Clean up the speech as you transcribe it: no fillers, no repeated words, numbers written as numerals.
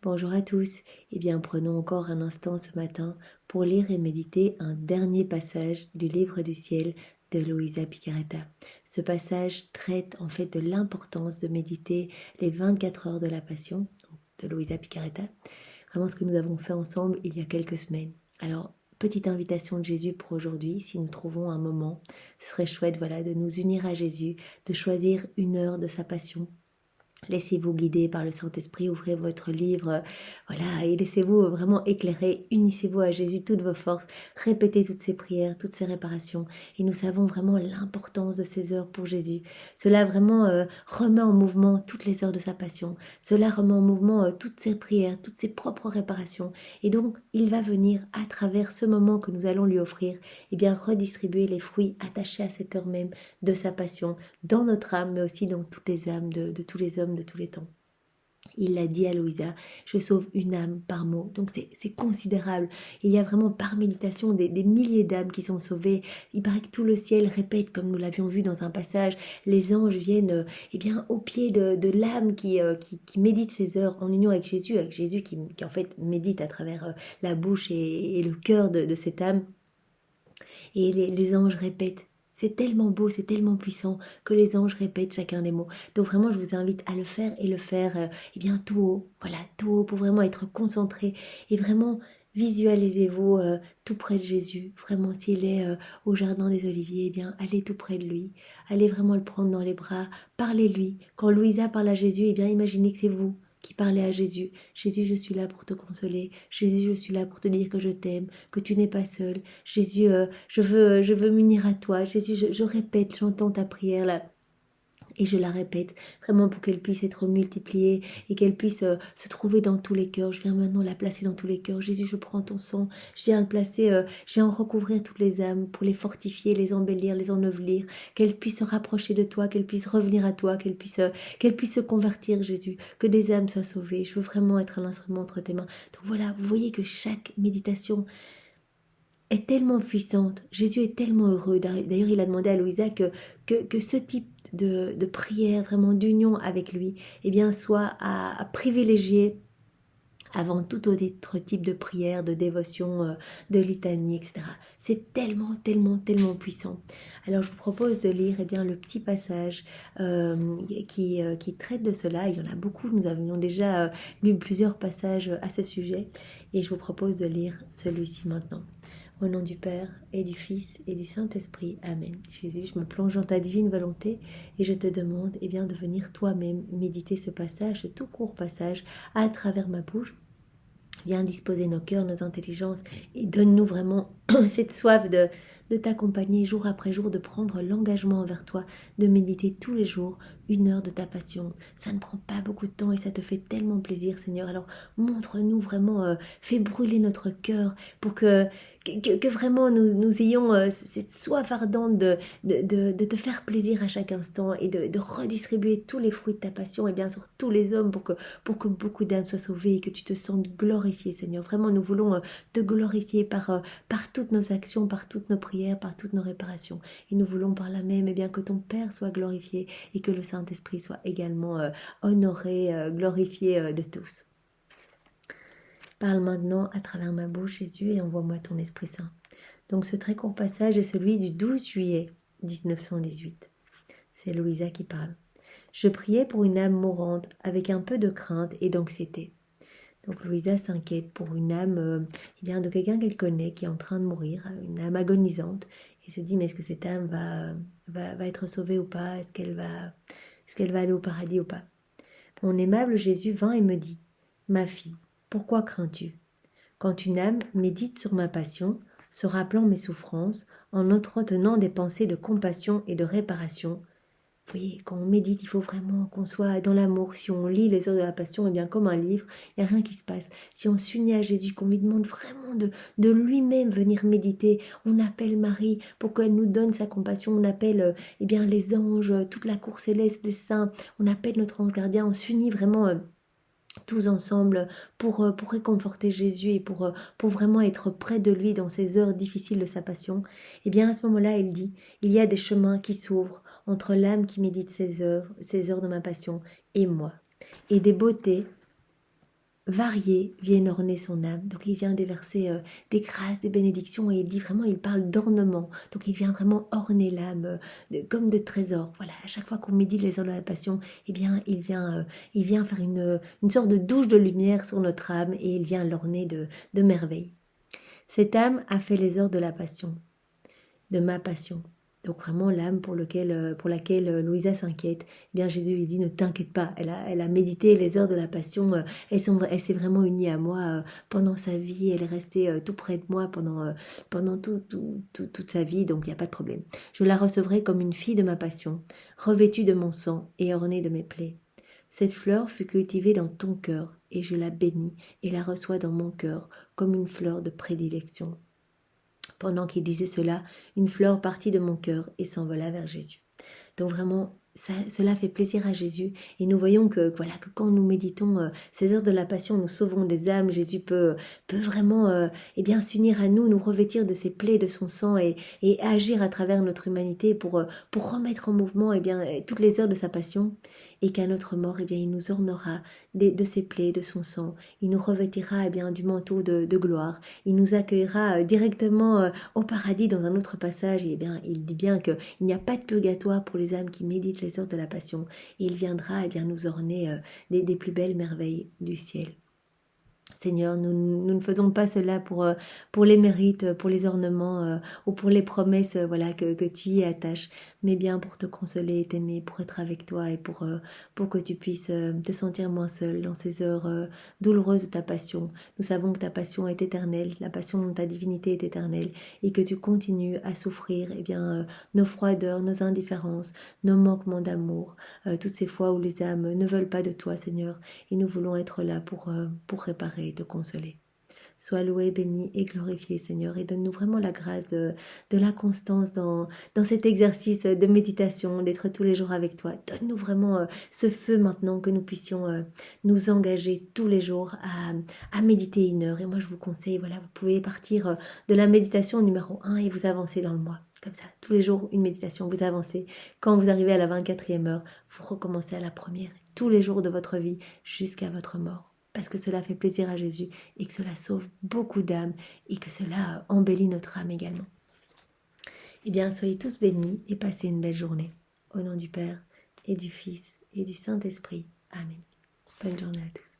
Bonjour à tous. Eh bien, prenons encore un instant ce matin pour lire et méditer un dernier passage du livre du ciel de Luisa Picaretta. Ce passage traite en fait de l'importance de méditer les 24 heures de la Passion de Luisa Picaretta. Vraiment ce que nous avons fait ensemble il y a quelques semaines. Alors, petite invitation de Jésus pour aujourd'hui, si nous trouvons un moment, ce serait chouette de nous unir à Jésus, de choisir une heure de sa Passion. Laissez-vous guider par le Saint-Esprit, ouvrez votre livre, et laissez-vous vraiment éclairer, unissez-vous à Jésus toutes vos forces, répétez toutes ces prières, toutes ces réparations, et nous savons vraiment l'importance de ces heures pour Jésus. Cela vraiment remet en mouvement toutes les heures de sa passion, cela remet en mouvement toutes ses prières, toutes ses propres réparations, et donc il va venir à travers ce moment que nous allons lui offrir, redistribuer les fruits attachés à cette heure même de sa passion, dans notre âme, mais aussi dans toutes les âmes de tous les hommes de tous les temps. Il l'a dit à Louisa, je sauve une âme par mot. Donc c'est considérable. Il y a vraiment par méditation des milliers d'âmes qui sont sauvées. Il paraît que tout le ciel répète, comme nous l'avions vu dans un passage, les anges viennent au pied de l'âme qui médite ses heures en union avec Jésus qui en fait médite à travers la bouche et le cœur de cette âme. Et les anges répètent. C'est tellement beau, c'est tellement puissant que les anges répètent chacun des mots. Donc vraiment, je vous invite à le faire et le faire tout haut. Voilà, tout haut pour vraiment être concentré et vraiment visualisez-vous tout près de Jésus. Vraiment, s'il est au jardin des Oliviers, allez tout près de lui. Allez vraiment le prendre dans les bras. Parlez-lui. Quand Louisa parle à Jésus, imaginez que c'est vous qui parlez à Jésus. Jésus, je suis là pour te consoler. Jésus, je suis là pour te dire que je t'aime, que tu n'es pas seul. Jésus, je veux m'unir à toi. Jésus, je répète, j'entends ta prière là. Et je la répète, vraiment pour qu'elle puisse être multipliée et qu'elle puisse se trouver dans tous les cœurs. Je viens maintenant la placer dans tous les cœurs. Jésus, je prends ton sang, je viens le placer, je viens en recouvrir toutes les âmes pour les fortifier, les embellir, les ennovelir, qu'elles puissent se rapprocher de toi, qu'elles puissent revenir à toi, qu'elles puissent se convertir, Jésus, que des âmes soient sauvées. Je veux vraiment être un instrument entre tes mains. Donc voilà, vous voyez que chaque méditation est tellement puissante. Jésus est tellement heureux. D'ailleurs, il a demandé à Louisa que ce type de prière, vraiment d'union avec lui, soit à privilégier avant tout autre type de prière, de dévotion, de litanie, etc. C'est tellement, tellement, tellement puissant. Alors je vous propose de lire le petit passage qui traite de cela. Il y en a beaucoup, nous avions déjà lu plusieurs passages à ce sujet et je vous propose de lire celui-ci maintenant. Au nom du Père et du Fils et du Saint-Esprit. Amen. Jésus, je me plonge dans ta divine volonté et je te demande de venir toi-même méditer ce passage, ce tout court passage, à travers ma bouche. Viens disposer nos cœurs, nos intelligences et donne-nous vraiment cette soif de t'accompagner jour après jour, de prendre l'engagement envers toi, de méditer tous les jours une heure de ta passion. Ça ne prend pas beaucoup de temps et ça te fait tellement plaisir, Seigneur. Alors montre-nous vraiment, fais brûler notre cœur pour que vraiment nous ayons cette soif ardente de te faire plaisir à chaque instant et de redistribuer tous les fruits de ta passion et bien sûr tous les hommes pour que beaucoup d'âmes soient sauvées et que tu te sentes glorifié, Seigneur. Vraiment, nous voulons te glorifier par toutes nos actions, par toutes nos prières, par toutes nos réparations. Et nous voulons par là même que ton Père soit glorifié et que le Saint-Esprit soit également honoré, glorifié de tous. Parle maintenant à travers ma bouche, Jésus, et envoie-moi ton Esprit Saint. Donc ce très court passage est celui du 12 juillet 1918. C'est Louisa qui parle. Je priais pour une âme mourante avec un peu de crainte et d'anxiété. Donc Louisa s'inquiète pour une âme de quelqu'un qu'elle connaît qui est en train de mourir, une âme agonisante, et se dit mais est-ce que cette âme va être sauvée ou pas, est-ce qu'elle va aller au paradis ou pas. Mon aimable Jésus vint et me dit, ma fille, pourquoi crains-tu? Quand une âme médite sur ma passion, se rappelant mes souffrances, en entretenant des pensées de compassion et de réparation, vous voyez, quand on médite, il faut vraiment qu'on soit dans l'amour. Si on lit les heures de la passion, comme un livre, il n'y a rien qui se passe. Si on s'unit à Jésus, qu'on lui demande vraiment de lui-même venir méditer, on appelle Marie pour qu'elle nous donne sa compassion, on appelle les anges, toute la cour céleste, les saints, on appelle notre ange gardien, on s'unit vraiment tous ensemble pour réconforter Jésus et pour vraiment être près de lui dans ces heures difficiles de sa passion. À ce moment-là, il dit, il y a des chemins qui s'ouvrent entre l'âme qui médite ces heures de ma passion et moi, et des beautés variées viennent orner son âme. Donc il vient déverser des grâces, des bénédictions, et il dit vraiment, il parle d'ornement. Donc il vient vraiment orner l'âme comme de trésors. Voilà, à chaque fois qu'on médite les heures de la passion, eh bien il vient faire une sorte de douche de lumière sur notre âme, et il vient l'orner de merveilles. Cette âme a fait les heures de la passion, de ma passion. Donc vraiment l'âme pour laquelle Louisa s'inquiète, eh bien Jésus lui dit ne t'inquiète pas, elle a médité les heures de la passion, elle s'est vraiment unie à moi pendant sa vie, elle est restée tout près de moi pendant toute sa vie, donc il n'y a pas de problème. Je la recevrai comme une fille de ma passion, revêtue de mon sang et ornée de mes plaies. Cette fleur fut cultivée dans ton cœur, et je la bénis et la reçois dans mon cœur comme une fleur de prédilection. Pendant qu'il disait cela, une fleur partit de mon cœur et s'envola vers Jésus. Donc vraiment, cela fait plaisir à Jésus, et nous voyons que voilà, que quand nous méditons ces heures de la passion, nous sauvons des âmes. Jésus peut vraiment eh bien s'unir à nous, nous revêtir de ses plaies, de son sang, et agir à travers notre humanité pour remettre en mouvement eh bien toutes les heures de sa passion, et qu'à notre mort eh bien il nous ornera de ses plaies, de son sang. Il nous revêtira eh bien du manteau de gloire. Il nous accueillera directement au paradis dans un autre passage. Et eh bien il dit bien que il n'y a pas de purgatoire pour les âmes qui méditent les heures de la passion, et il viendra eh bien nous orner des plus belles merveilles du ciel. Seigneur, nous ne faisons pas cela pour les mérites, pour les ornements ou pour les promesses voilà, que tu y attaches, mais bien pour te consoler et t'aimer, pour être avec toi, et pour que tu puisses te sentir moins seul dans ces heures douloureuses de ta passion. Nous savons que ta passion est éternelle, la passion de ta divinité est éternelle, et que tu continues à souffrir eh bien, nos froideurs, nos indifférences, nos manquements d'amour, toutes ces fois où les âmes ne veulent pas de toi, Seigneur, et nous voulons être là pour réparer et te consoler. Sois loué, béni et glorifié, Seigneur, et donne-nous vraiment la grâce de la constance dans cet exercice de méditation, d'être tous les jours avec toi. Donne-nous vraiment ce feu maintenant, que nous puissions nous engager tous les jours à méditer 1 heure. Et moi, je vous conseille, voilà, vous pouvez partir de la méditation numéro 1 et vous avancer dans le mois. Comme ça, tous les jours, une méditation, vous avancez. Quand vous arrivez à la 24e heure, vous recommencez à la première, tous les jours de votre vie, jusqu'à votre mort. Parce que cela fait plaisir à Jésus, et que cela sauve beaucoup d'âmes, et que cela embellit notre âme également. Eh bien, soyez tous bénis et passez une belle journée. Au nom du Père, et du Fils, et du Saint-Esprit. Amen. Bonne journée à tous.